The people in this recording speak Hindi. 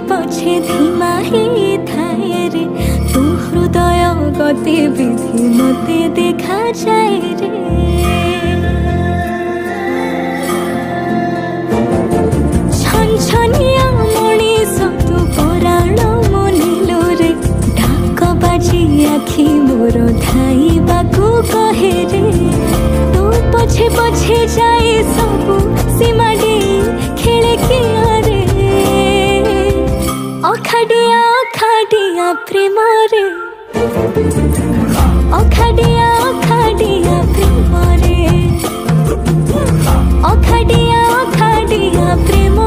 पछे धीमा ही थाए रे तू हृदय गतिविधि मते देखा जाए रे छनछनिया मनीष तू पराण मनिलु रे डाक बाजी आखि मोर धाइबाकू कहे रे तू पछे पछे जाए सबू सीमा डे खेले किया रे अखाडिया अखाडिया प्रेम रे अखाडिया अखाडिया प्रेम रे अखाडिया अखाडिया प्रेम